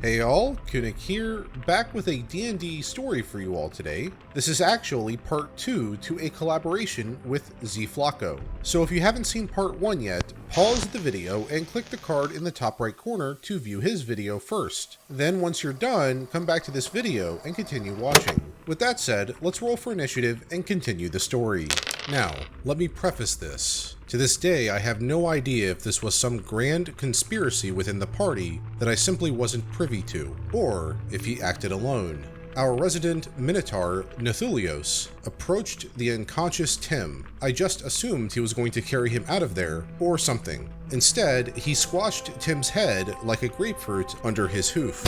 Hey all, Kunik here, back with a D&D story for you all today. This is actually part 2 to a collaboration with Zflocco. So if you haven't seen part 1 yet, pause the video and click the card in the top right corner to view his video first. Then once you're done, come back to this video and continue watching. With that said, let's roll for initiative and continue the story. Now, let me preface this. To this day, I have no idea if this was some grand conspiracy within the party that I simply wasn't privy to, or if he acted alone. Our resident Minotaur, Nethulios, approached the unconscious Tim. I just assumed he was going to carry him out of there, or something. Instead, he squashed Tim's head like a grapefruit under his hoof.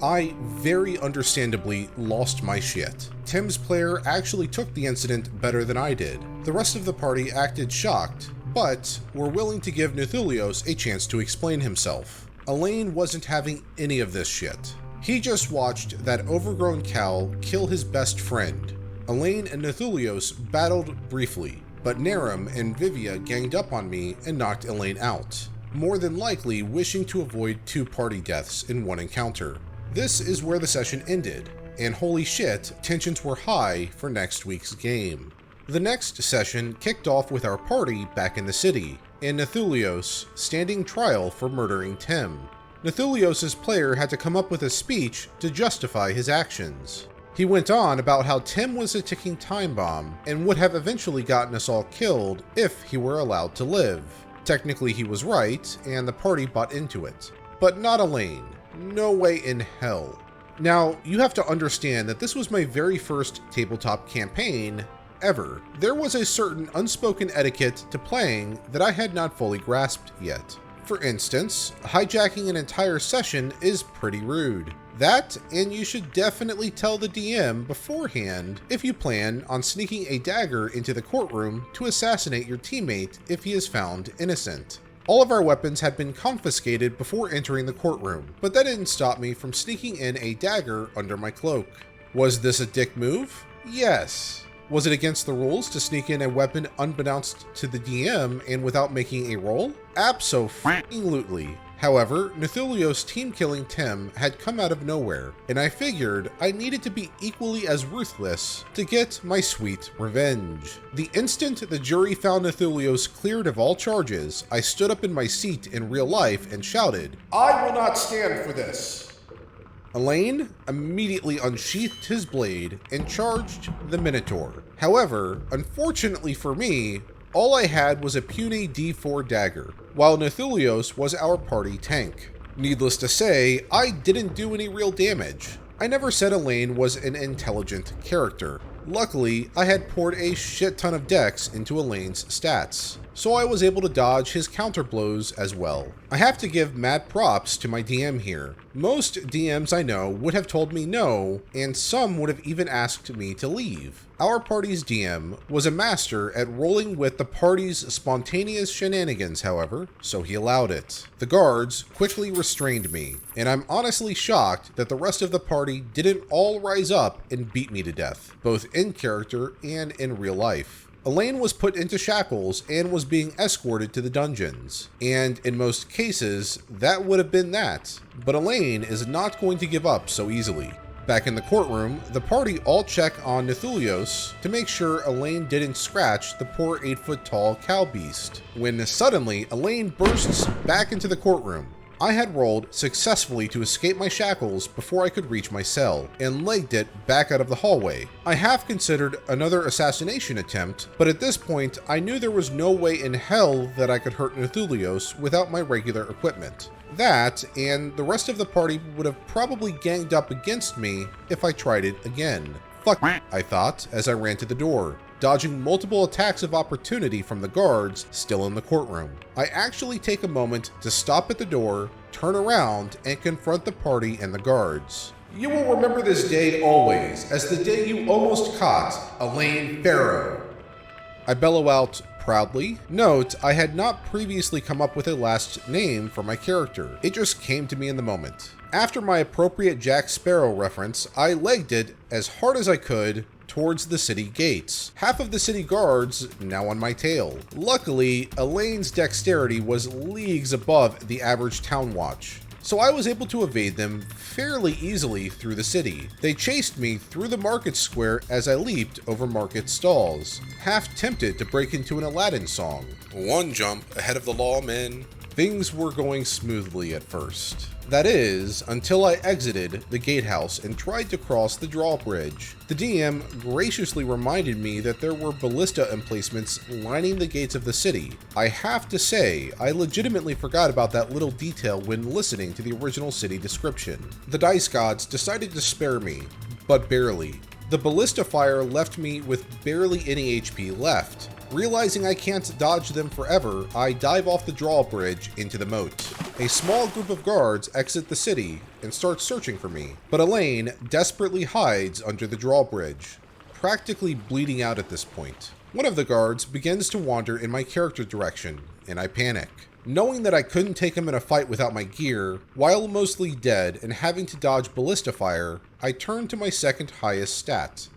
I very understandably lost my shit. Tim's player actually took the incident better than I did. The rest of the party acted shocked, but were willing to give Nethulios a chance to explain himself. Alain wasn't having any of this shit. He just watched that overgrown cow kill his best friend. Alain and Nethulios battled briefly, but Naram and Vivia ganged up on me and knocked Alain out, more than likely wishing to avoid 2 party deaths in one encounter. This is where the session ended, and holy shit, tensions were high for next week's game. The next session kicked off with our party back in the city, and Nethulios standing trial for murdering Tim. Nethulios' player had to come up with a speech to justify his actions. He went on about how Tim was a ticking time bomb and would have eventually gotten us all killed if he were allowed to live. Technically he was right, and the party bought into it. But not Alain. No way in hell. Now, you have to understand that this was my very first tabletop campaign ever. There was a certain unspoken etiquette to playing that I had not fully grasped yet. For instance, hijacking an entire session is pretty rude. That, and you should definitely tell the DM beforehand if you plan on sneaking a dagger into the courtroom to assassinate your teammate if he is found innocent. All of our weapons had been confiscated before entering the courtroom, but that didn't stop me from sneaking in a dagger under my cloak. Was this a dick move? Yes. Was it against the rules to sneak in a weapon unbeknownst to the DM and without making a roll? Abso-fucking-lutely. However, Nethulios team-killing Tim had come out of nowhere, and I figured I needed to be equally as ruthless to get my sweet revenge. The instant the jury found Nethulios cleared of all charges, I stood up in my seat in real life and shouted, "I will not stand for this!" Alain immediately unsheathed his blade and charged the Minotaur. However, unfortunately for me, all I had was a puny D4 dagger, while Nethulios was our party tank. Needless to say, I didn't do any real damage. I never said Alain was an intelligent character. Luckily, I had poured a shit ton of dex into Alain's stats, so I was able to dodge his counter blows as well. I have to give mad props to my DM here. Most DMs I know would have told me no, and some would have even asked me to leave. Our party's DM was a master at rolling with the party's spontaneous shenanigans, however, so he allowed it. The guards quickly restrained me, and I'm honestly shocked that the rest of the party didn't all rise up and beat me to death, both in character and in real life. Alain was put into shackles and was being escorted to the dungeons, and in most cases, that would have been that. But Alain is not going to give up so easily. Back in the courtroom, the party all check on Nethulios to make sure Alain didn't scratch the poor 8-foot-tall cow beast, when suddenly Alain bursts back into the courtroom. I had rolled successfully to escape my shackles before I could reach my cell, and legged it back out of the hallway. I half considered another assassination attempt, but at this point I knew there was no way in hell that I could hurt Nethulios without my regular equipment. That, and the rest of the party would have probably ganged up against me if I tried it again. Fuck, I thought as I ran to the door, dodging multiple attacks of opportunity from the guards still in the courtroom. I actually take a moment to stop at the door, turn around, and confront the party and the guards. "You will remember this day always as the day you almost caught Alain Farrow," I bellow out proudly. Note, I had not previously come up with a last name for my character. It just came to me in the moment. After my appropriate Jack Sparrow reference, I legged it as hard as I could towards the city gates. Half of the city guards now on my tail. Luckily, Alain's dexterity was leagues above the average town watch. so I was able to evade them fairly easily through the city. They chased me through the market square as I leaped over market stalls, half tempted to break into an Aladdin song. One jump ahead of the lawman. Things were going smoothly at first. That is, until I exited the gatehouse and tried to cross the drawbridge. The DM graciously reminded me that there were ballista emplacements lining the gates of the city. I have to say, I legitimately forgot about that little detail when listening to the original city description. The dice gods decided to spare me, but barely. The ballista fire left me with barely any HP left. Realizing I can't dodge them forever, I dive off the drawbridge into the moat. A small group of guards exit the city and start searching for me, but Alain desperately hides under the drawbridge, practically bleeding out at this point. One of the guards begins to wander in my character direction, and I panic. Knowing that I couldn't take him in a fight without my gear, while mostly dead and having to dodge ballista fire, I turn to my second highest stat,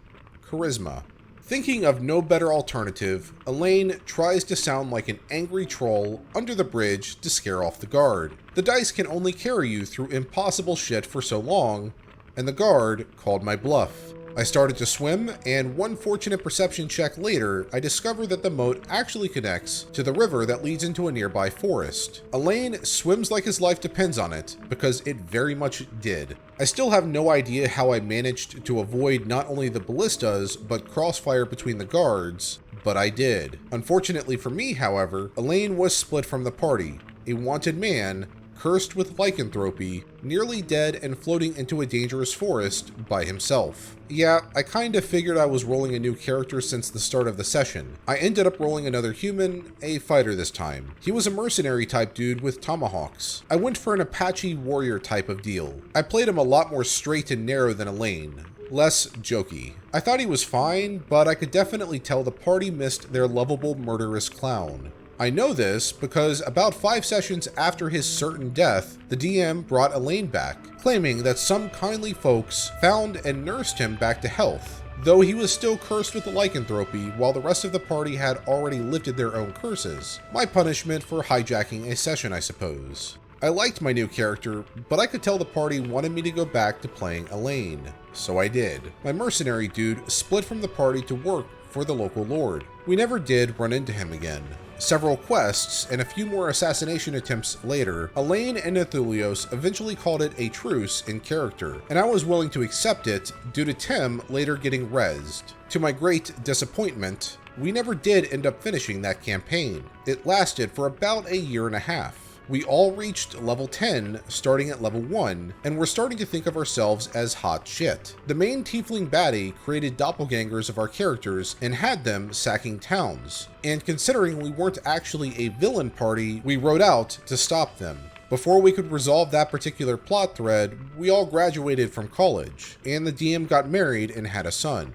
Charisma. Thinking of no better alternative, Alain tries to sound like an angry troll under the bridge to scare off the guard. The dice can only carry you through impossible shit for so long, and the guard called my bluff. I started to swim, and one fortunate perception check later, I discovered that the moat actually connects to the river that leads into a nearby forest. Alain swims like his life depends on it, because it very much did. I still have no idea how I managed to avoid not only the ballistas, but crossfire between the guards, but I did. Unfortunately for me, however, Alain was split from the party, a wanted man, cursed with lycanthropy, nearly dead and floating into a dangerous forest by himself. Yeah, I kinda figured I was rolling a new character since the start of the session. I ended up rolling another human, a fighter this time. He was a mercenary type dude with tomahawks. I went for an Apache warrior type of deal. I played him a lot more straight and narrow than Alain. Less jokey. I thought he was fine, but I could definitely tell the party missed their lovable murderous clown. I know this because about 5 sessions after his certain death, the DM brought Alain back, claiming that some kindly folks found and nursed him back to health, though he was still cursed with the lycanthropy while the rest of the party had already lifted their own curses. My punishment for hijacking a session, I suppose. I liked my new character, but I could tell the party wanted me to go back to playing Alain, so I did. My mercenary dude split from the party to work for the local lord. We never did run into him again. Several quests and a few more assassination attempts later, Alain and Nethulios eventually called it a truce in character, and I was willing to accept it due to Tim later getting rezzed. To my great disappointment, we never did end up finishing that campaign. It lasted for about a year and a half. We all reached level 10, starting at level 1, and we're starting to think of ourselves as hot shit. The main tiefling baddie created doppelgangers of our characters and had them sacking towns, and considering we weren't actually a villain party, we rode out to stop them. Before we could resolve that particular plot thread, we all graduated from college, and the DM got married and had a son.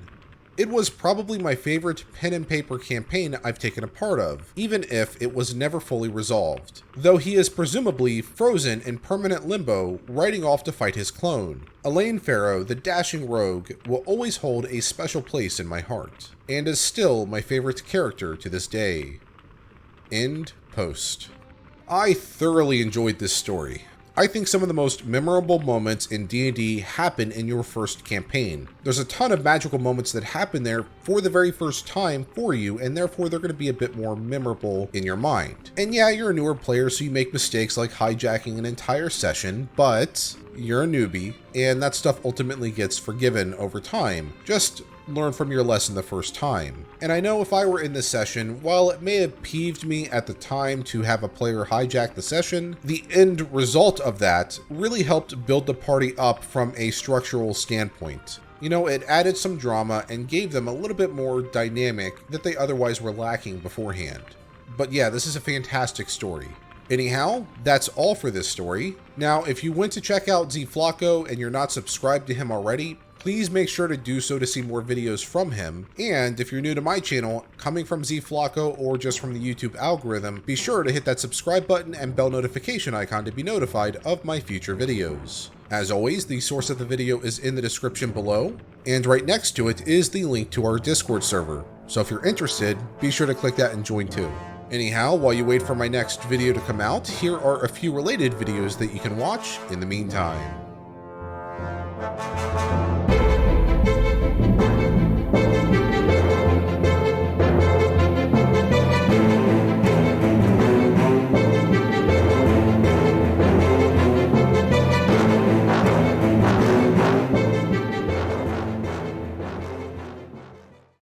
It was probably my favorite pen and paper campaign I've taken a part of, even if it was never fully resolved. Though he is presumably frozen in permanent limbo, riding off to fight his clone. Alain Pharaoh, the dashing rogue, will always hold a special place in my heart, and is still my favorite character to this day. End post. I thoroughly enjoyed this story. I think some of the most memorable moments in D&D happen in your first campaign. There's a ton of magical moments that happen there for the very first time for you, and therefore they're going to be a bit more memorable in your mind. And yeah, you're a newer player, so you make mistakes like hijacking an entire session, but you're a newbie, and that stuff ultimately gets forgiven over time. Just learn from your lesson the first time. And I know if I were in this session, while it may have peeved me at the time to have a player hijack the session, the end result of that really helped build the party up from a structural standpoint. You know, it added some drama and gave them a little bit more dynamic that they otherwise were lacking beforehand. But yeah, this is a fantastic story. Anyhow, that's all for this story. Now, if you went to check out Zflocco and you're not subscribed to him already, please make sure to do so to see more videos from him. And if you're new to my channel, coming from Zflocco or just from the YouTube algorithm, be sure to hit that subscribe button and bell notification icon to be notified of my future videos. As always, the source of the video is in the description below, and right next to it is the link to our Discord server. So if you're interested, be sure to click that and join too. Anyhow, while you wait for my next video to come out, here are a few related videos that you can watch in the meantime.